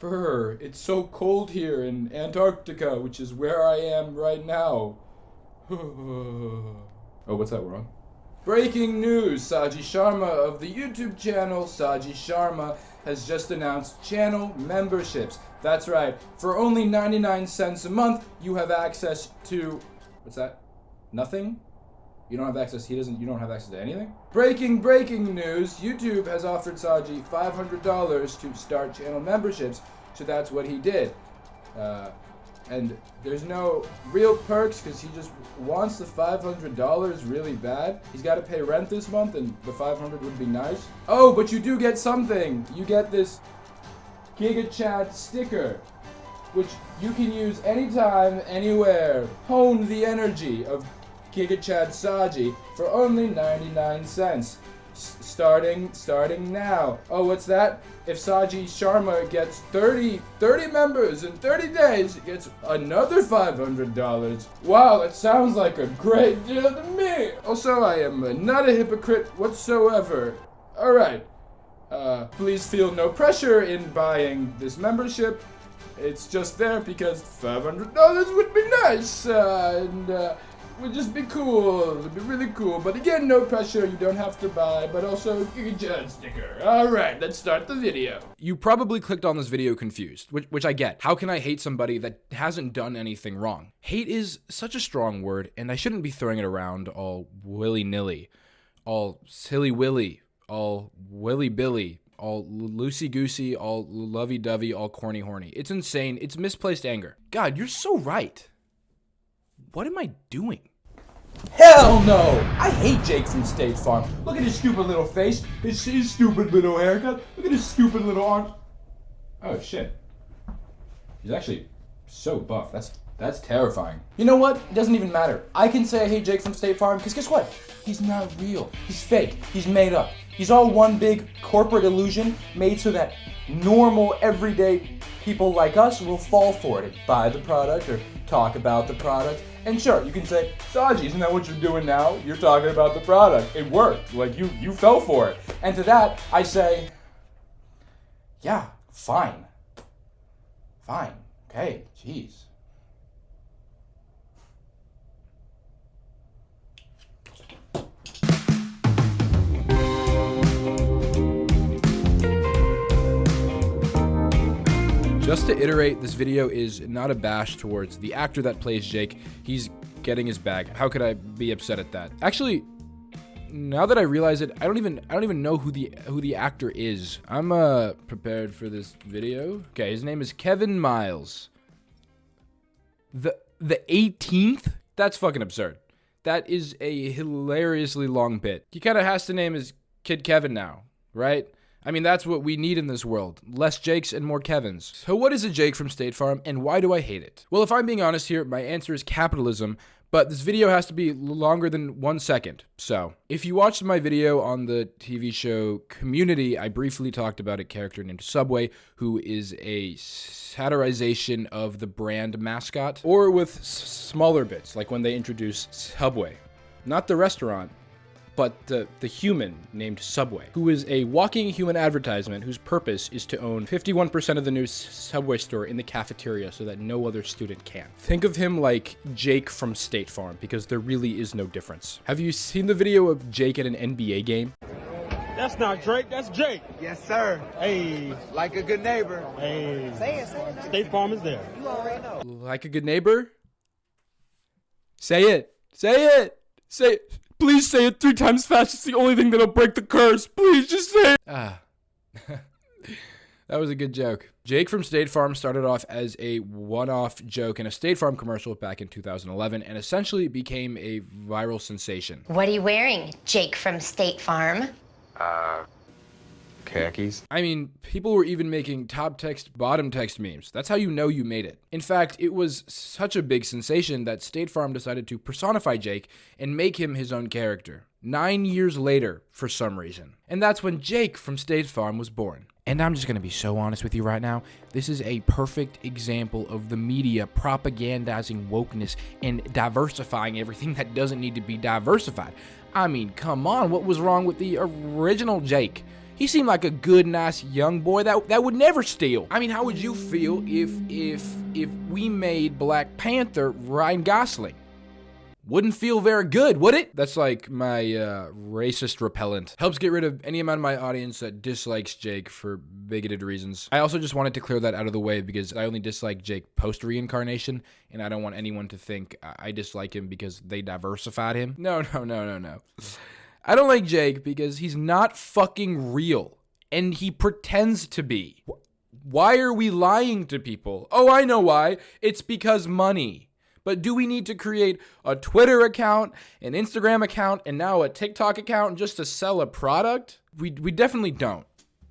Brr, it's so cold here in Antarctica, which is where I am right now. Oh, what's that, we're on? Breaking news! Saji Sharma of the YouTube channel Saji Sharma has just announced channel memberships. That's right, for only 99 cents a month, you have access to... What's that? Nothing? You don't have access, you don't have access to anything? Breaking news! YouTube has offered Saji $500 to start channel memberships, so that's what he did. And there's no real perks because he just wants the $500 really bad. He's got to pay rent this month and the $500 would be nice. Oh, but you do get something! You get this GigaChat sticker, which you can use anytime, anywhere. Hone the energy of GigaChat Saji for only 99 cents. Starting now. Oh, what's that? If Saji Sharma gets 30 members in 30 days, he gets another $500. Wow, that sounds like a great deal to me. Also, I am not a hypocrite whatsoever. Alright. Please feel no pressure in buying this membership. It's just there because $500 would be nice, would just be cool. It'd be really cool. But again, no pressure. You don't have to buy, but also you can just sticker. Alright, let's start the video. You probably clicked on this video confused, which I get. How can I hate somebody that hasn't done anything wrong? Hate is such a strong word, and I shouldn't be throwing it around all willy-nilly, all silly-willy, all willy-billy, all loosey-goosey, all lovey-dovey, all corny-horny. It's insane. It's misplaced anger. God, you're so right. What am I doing? Hell no! I hate Jake from State Farm. Look at his stupid little face, his stupid little haircut, look at his stupid little arms. Oh shit. He's actually so buff. That's terrifying. You know what? It doesn't even matter. I can say I hate Jake from State Farm because guess what? He's not real. He's fake. He's made up. He's all one big corporate illusion made so that normal, everyday people like us will fall for it and buy the product or talk about the product. And sure, you can say, Saji, isn't that what you're doing now? You're talking about the product. It worked. Like, you fell for it. And to that, I say, yeah, fine. Fine. Okay, jeez. Just to iterate, this video is not a bash towards the actor that plays Jake. He's getting his bag. How could I be upset at that? Actually, now that I realize it, I don't even know who the actor is. I'm prepared for this video. Okay, his name is Kevin Miles. The 18th? That's fucking absurd. That is a hilariously long bit. He kind of has to name his kid Kevin now, right? I mean, that's what we need in this world. Less Jakes and more Kevins. So what is a Jake from State Farm, and why do I hate it? Well, if I'm being honest here, my answer is capitalism, but this video has to be longer than 1 second. So, if you watched my video on the TV show Community, I briefly talked about a character named Subway, who is a satirization of the brand mascot, or with smaller bits, like when they introduce Subway. Not the restaurant, but the human named Subway, who is a walking human advertisement whose purpose is to own 51% of the new Subway store in the cafeteria so that no other student can. Think of him like Jake from State Farm, because there really is no difference. Have you seen the video of Jake at an NBA game? That's not Drake, that's Jake. Yes, sir. Hey. Like a good neighbor. Hey. Say it. State Farm is there. You already know. Like a good neighbor? Say it. Say it. Say it. Please say it 3 times fast. It's the only thing that'll break the curse. Please just say it. That was a good joke. Jake from State Farm started off as a one-off joke in a State Farm commercial back in 2011 and essentially became a viral sensation. What are you wearing, Jake from State Farm? Khakis. I mean, people were even making top text, bottom text memes. That's how you know you made it. In fact, it was such a big sensation that State Farm decided to personify Jake and make him his own character. 9 years later, for some reason. And that's when Jake from State Farm was born. And I'm just gonna be so honest with you right now, this is a perfect example of the media propagandizing wokeness and diversifying everything that doesn't need to be diversified. I mean, come on, what was wrong with the original Jake? He seemed like a good, nice young boy that would never steal. I mean, how would you feel if we made Black Panther Ryan Gosling? Wouldn't feel very good, would it? That's like my racist repellent. Helps get rid of any amount of my audience that dislikes Jake for bigoted reasons. I also just wanted to clear that out of the way because I only dislike Jake post-reincarnation, and I don't want anyone to think I dislike him because they diversified him. No. I don't like Jake because he's not fucking real, and he pretends to be. Why are we lying to people? Oh, I know why. It's because money. But do we need to create a Twitter account, an Instagram account, and now a TikTok account just to sell a product? We definitely don't.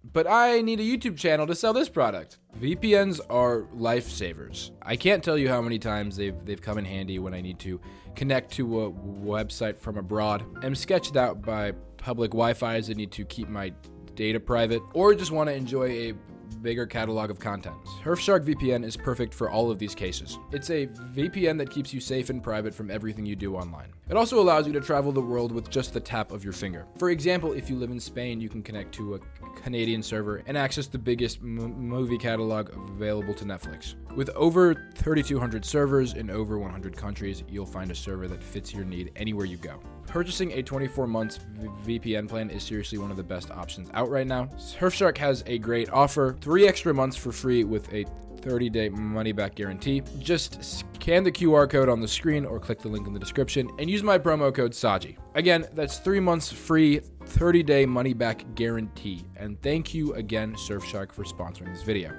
But I need a YouTube channel to sell this product. VPNs are lifesavers. I can't tell you how many times they've come in handy when I need to connect to a website from abroad. I'm sketched out by public Wi-Fi's that need to keep my data private, or just want to enjoy a bigger catalog of content. Surfshark VPN is perfect for all of these cases. It's a VPN that keeps you safe and private from everything you do online. It also allows you to travel the world with just the tap of your finger. For example, if you live in Spain, you can connect to a Canadian server and access the biggest movie catalog available to Netflix. With over 3,200 servers in over 100 countries, you'll find a server that fits your need anywhere you go. Purchasing a 24 months VPN plan is seriously one of the best options out right now. Surfshark has a great offer, 3 extra months for free with a 30-day money-back guarantee. Just scan the QR code on the screen or click the link in the description and use my promo code Saji. Again, that's 3 months free, 30-day money-back guarantee. And thank you again, Surfshark, for sponsoring this video.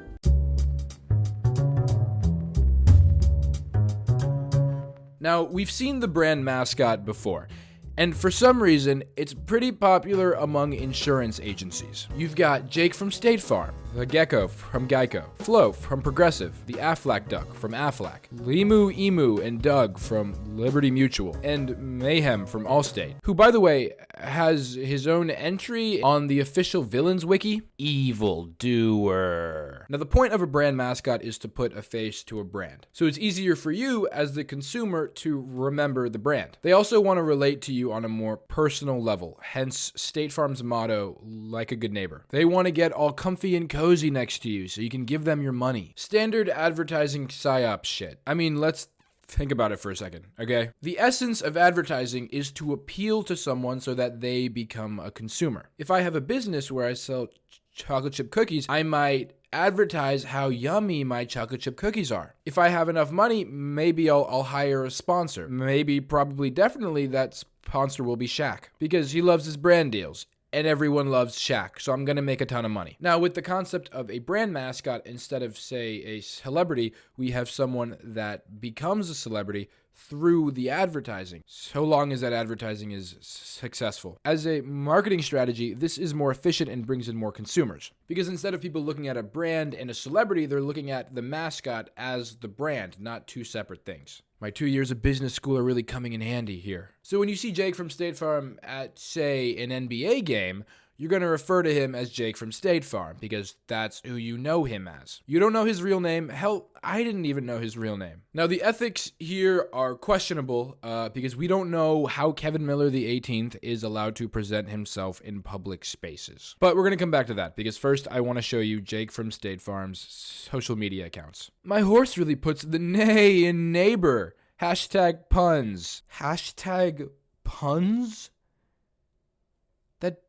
Now, we've seen the brand mascot before, and for some reason, it's pretty popular among insurance agencies. You've got Jake from State Farm, the Gecko from Geico, Flo from Progressive, the Aflac Duck from Aflac, Limu, Emu, and Doug from Liberty Mutual, and Mayhem from Allstate, who, by the way, has his own entry on the official villains wiki, Evil Doer. Now, the point of a brand mascot is to put a face to a brand, so it's easier for you as the consumer to remember the brand. They also want to relate to you on a more personal level, hence State Farm's motto, like a good neighbor. They want to get all comfy and cozy next to you so you can give them your money. Standard advertising psyop shit. I mean, let's think about it for a second, okay? The essence of advertising is to appeal to someone so that they become a consumer. If I have a business where I sell chocolate chip cookies, I might advertise how yummy my chocolate chip cookies are. If I have enough money, maybe I'll hire a sponsor. Maybe, probably, definitely that sponsor will be Shaq because he loves his brand deals. And everyone loves Shaq, so I'm going to make a ton of money. Now, with the concept of a brand mascot, instead of, say, a celebrity, we have someone that becomes a celebrity through the advertising, so long as that advertising is successful. As a marketing strategy, this is more efficient and brings in more consumers. Because instead of people looking at a brand and a celebrity, they're looking at the mascot as the brand, not two separate things. My 2 years of business school are really coming in handy here. So when you see Jake from State Farm at, say, an NBA game, you're going to refer to him as Jake from State Farm because that's who you know him as. You don't know his real name. Hell, I didn't even know his real name. Now, the ethics here are questionable because we don't know how Kevin Miller the 18th is allowed to present himself in public spaces. But we're going to come back to that because first I want to show you Jake from State Farm's social media accounts. My horse really puts the neigh in neighbor. Hashtag puns. Hashtag puns?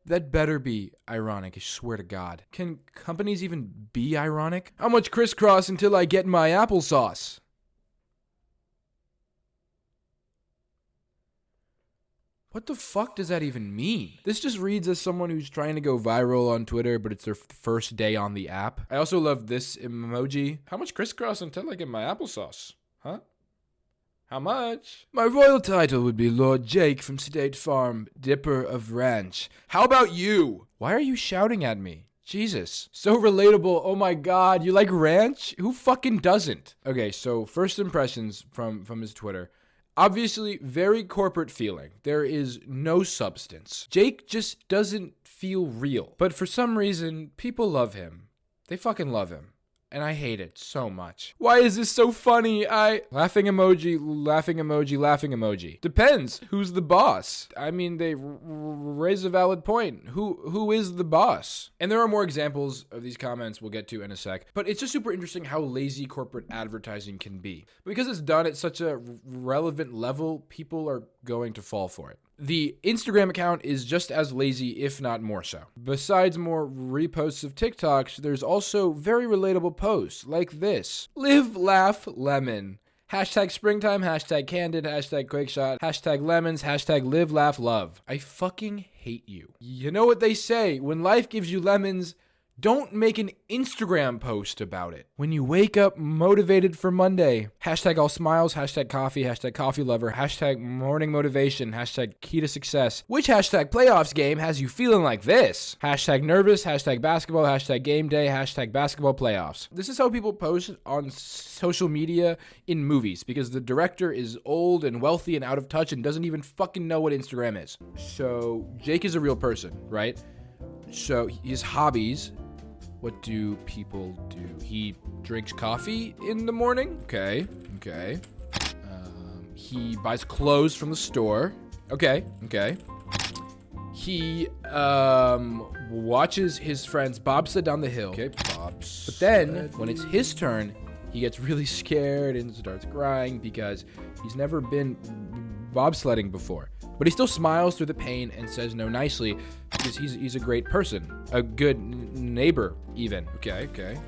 That better be ironic, I swear to God. Can companies even be ironic? How much crisscross until I get my applesauce? What the fuck does that even mean? This just reads as someone who's trying to go viral on Twitter, but it's their first day on the app. I also love this emoji. How much crisscross until I get my applesauce? Huh? How much? My royal title would be Lord Jake from State Farm, Dipper of Ranch. How about you? Why are you shouting at me? Jesus. So relatable. Oh my God. You like ranch? Who fucking doesn't? Okay, so first impressions from his Twitter. Obviously, very corporate feeling. There is no substance. Jake just doesn't feel real. But for some reason, people love him. They fucking love him. and I hate it so much. Why is this so funny? Laughing emoji, laughing emoji, laughing emoji. Depends. Who's the boss? I mean, they raise a valid point. Who is the boss? And there are more examples of these comments we'll get to in a sec, but it's just super interesting how lazy corporate advertising can be. Because it's done at such a relevant level, people are going to fall for it. The Instagram account is just as lazy, if not more so. Besides more reposts of TikToks, there's also very relatable posts like this. Live, laugh, lemon. Hashtag springtime, hashtag candid, hashtag quick shot, hashtag lemons, hashtag live, laugh, love. I fucking hate you. You know what they say, when life gives you lemons, don't make an Instagram post about it. When you wake up motivated for Monday, hashtag all smiles, hashtag coffee lover, hashtag morning motivation, hashtag key to success. Which hashtag playoffs game has you feeling like this? Hashtag nervous, hashtag basketball, hashtag game day, hashtag basketball playoffs. This is how people post on social media in movies because the director is old and wealthy and out of touch and doesn't even fucking know what Instagram is. So Jake is a real person, right? So his hobbies, what do people do? He drinks coffee in the morning. Okay. He buys clothes from the store. Okay. He watches his friends bobsled down the hill. Okay, bobsled. But then when it's his turn, he gets really scared and starts crying because he's never been bobsledding before. But he still smiles through the pain and says no nicely because he's a great person, a good neighbor even. Okay.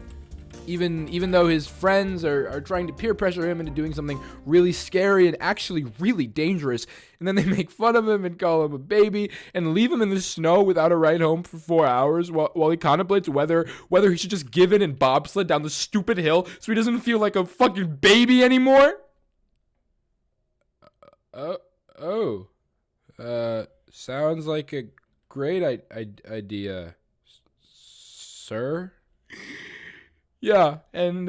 Even though his friends are trying to peer pressure him into doing something really scary and actually really dangerous, and then they make fun of him and call him a baby and leave him in the snow without a ride home for 4 hours while he contemplates whether he should just give in and bobsled down the stupid hill so he doesn't feel like a fucking baby anymore. Sounds like a great idea, sir. Yeah, and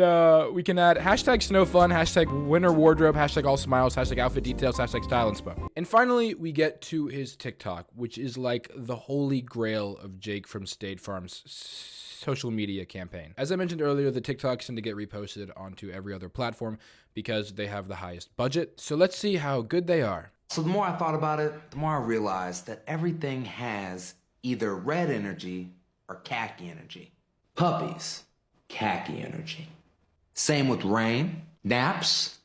we can add hashtag snow fun, hashtag winter wardrobe, hashtag all smiles, hashtag outfit details, hashtag style inspo. And finally, we get to his TikTok, which is like the holy grail of Jake from State Farm's social media campaign. As I mentioned earlier, the TikToks tend to get reposted onto every other platform because they have the highest budget. So let's see how good they are. So the more I thought about it, the more I realized that everything has either red energy or khaki energy. Puppies, khaki energy. Same with rain, naps,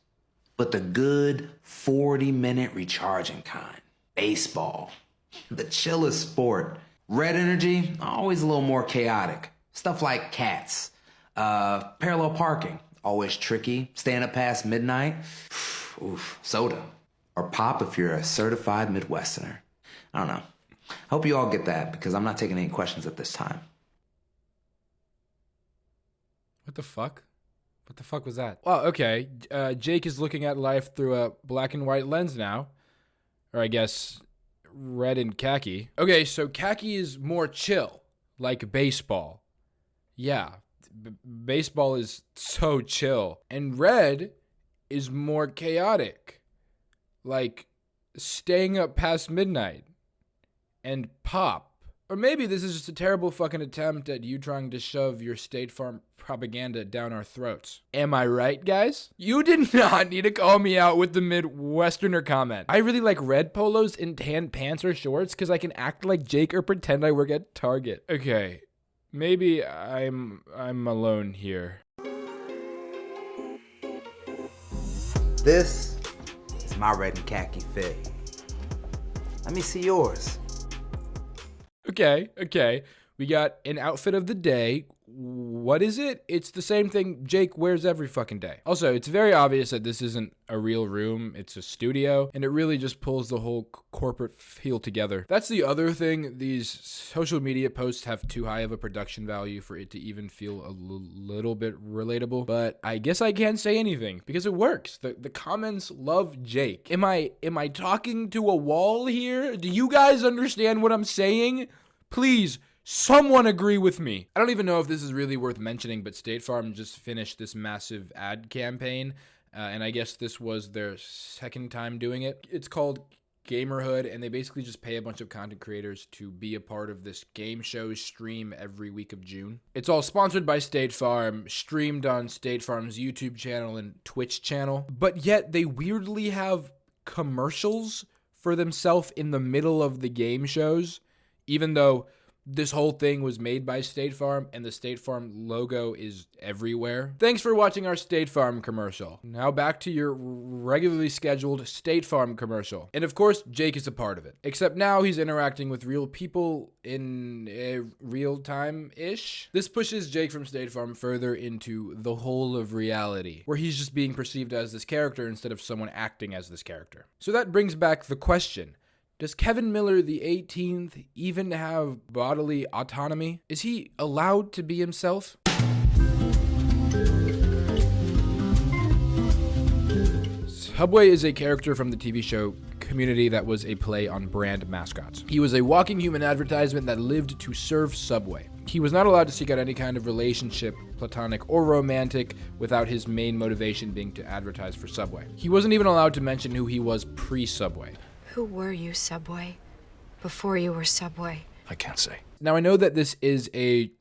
but the good 40-minute recharging kind. Baseball, the chillest sport. Red energy, always a little more chaotic. Stuff like cats. Parallel parking, always tricky. Staying up past midnight. Oof, soda. Or pop if you're a certified Midwesterner. I don't know. Hope you all get that because I'm not taking any questions at this time. What the fuck? What the fuck was that? Well, okay. Jake is looking at life through a black and white lens now. Or I guess red and khaki. Okay, so khaki is more chill, like baseball. Yeah, baseball is so chill. And red is more chaotic, like staying up past midnight and pop. Or maybe this is just a terrible fucking attempt at you trying to shove your State Farm propaganda down our throats. Am I right, guys? You did not need to call me out with the Midwesterner comment. I really like red polos and tan pants or shorts because I can act like Jake or pretend I work at Target. Okay, maybe I'm alone here. This is my red and khaki fit. Let me see yours. Okay. We got an outfit of the day. What is it? It's the same thing Jake wears every fucking day. Also, it's very obvious that this isn't a real room. It's a studio, and it really just pulls the whole corporate feel together. That's the other thing. These social media posts have too high of a production value for it to even feel a little bit relatable. But I guess I can't say anything because it works. The comments love Jake. Am I talking to a wall here? Do you guys understand what I'm saying? Please, someone agree with me. I don't even know if this is really worth mentioning, but State Farm just finished this massive ad campaign, and I guess this was their second time doing it. It's called gamerhood, and they basically just pay a bunch of content creators to be a part of this game show stream every week of June. It's all sponsored by State Farm, streamed on State Farm's YouTube channel and Twitch channel, but yet they weirdly have commercials for themselves in the middle of the game shows, even though this whole thing was made by State Farm and the State Farm logo is everywhere. Thanks for watching our State Farm commercial. Now back to your regularly scheduled State Farm commercial. And of course, Jake is a part of it. Except now he's interacting with real people in a real time-ish. This pushes Jake from State Farm further into the whole of reality, where he's just being perceived as this character instead of someone acting as this character. So that brings back the question. Does Kevin Miller the 18th even have bodily autonomy? Is he allowed to be himself? Subway is a character from the TV show Community that was a play on brand mascots. He was a walking human advertisement that lived to serve Subway. He was not allowed to seek out any kind of relationship, platonic or romantic, without his main motivation being to advertise for Subway. He wasn't even allowed to mention who he was pre-Subway. Who were you, Subway? Before you were Subway? I can't say. Now, I know that this is a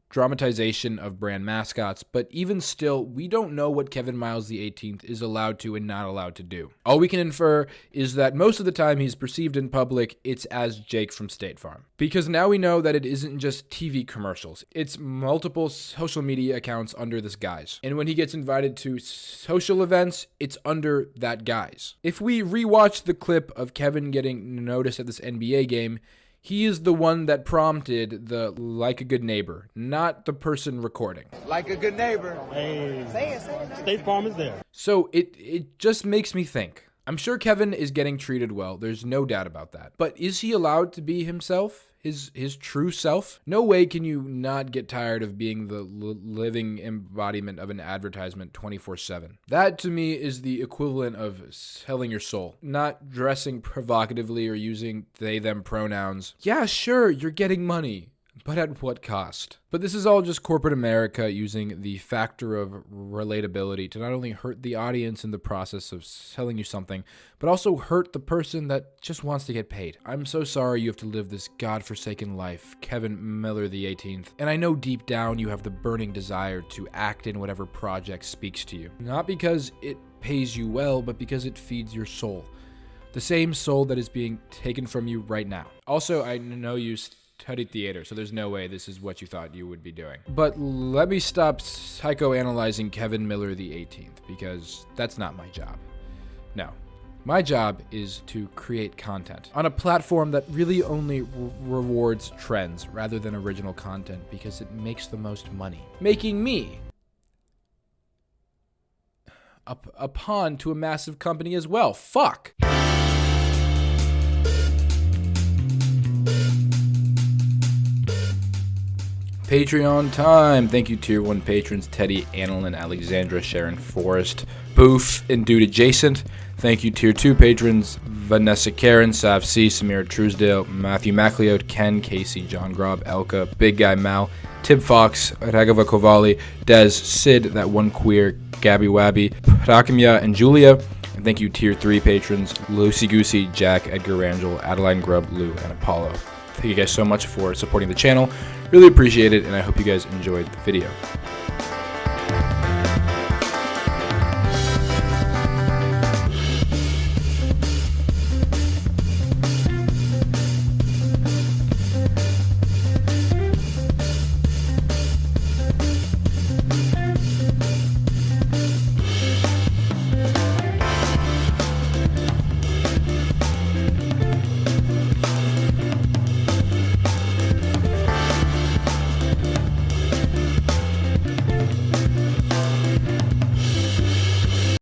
dramatization of brand mascots, but even still, we don't know what Kevin Miles the 18th is allowed to and not allowed to do. All we can infer is that most of the time he's perceived in public, it's as Jake from State Farm. Because now we know that it isn't just TV commercials, it's multiple social media accounts under this guise. And when he gets invited to social events, it's under that guise. If we rewatch the clip of Kevin getting noticed at this NBA game, he is the one that prompted the like a good neighbor, not the person recording. Like a good neighbor. Hey, Say it. State Farm is there. So it just makes me think. I'm sure Kevin is getting treated well. There's no doubt about that. But is he allowed to be himself? His true self? No way can you not get tired of being the living embodiment of an advertisement 24/7. That to me is the equivalent of selling your soul. Not dressing provocatively or using they them pronouns. Yeah, sure, you're getting money. But at what cost? But this is all just corporate America using the factor of relatability to not only hurt the audience in the process of selling you something, but also hurt the person that just wants to get paid. I'm so sorry you have to live this godforsaken life, Kevin Miller the 18th. And I know deep down you have the burning desire to act in whatever project speaks to you. Not because it pays you well, but because it feeds your soul. The same soul that is being taken from you right now. Also, I know you studied theater, so there's no way this is what you thought you would be doing. But let me stop psychoanalyzing Kevin Miller the 18th, because that's not my job. No. My job is to create content on a platform that really only rewards trends rather than original content because it makes the most money. Making me a pawn to a massive company as well. Fuck! Patreon time. Thank you, Tier 1 patrons Teddy, Annalyn, Alexandra, Sharon, Forrest, Boof, and Dude Adjacent. Thank you, Tier 2 patrons Vanessa Karen, Sav C, Samira Truesdale, Matthew MacLeod, Ken, Casey, John Grob, Elka, Big Guy Mal, Tib Fox, Ragava Kovali, Dez, Sid, That One Queer, Gabby Wabby, Prakimya, and Julia. And thank you, Tier 3 patrons Lucy Goosey, Jack, Edgar Rangel, Adeline Grubb, Lou, and Apollo. Thank you guys so much for supporting the channel. Really appreciate it, and I hope you guys enjoyed the video.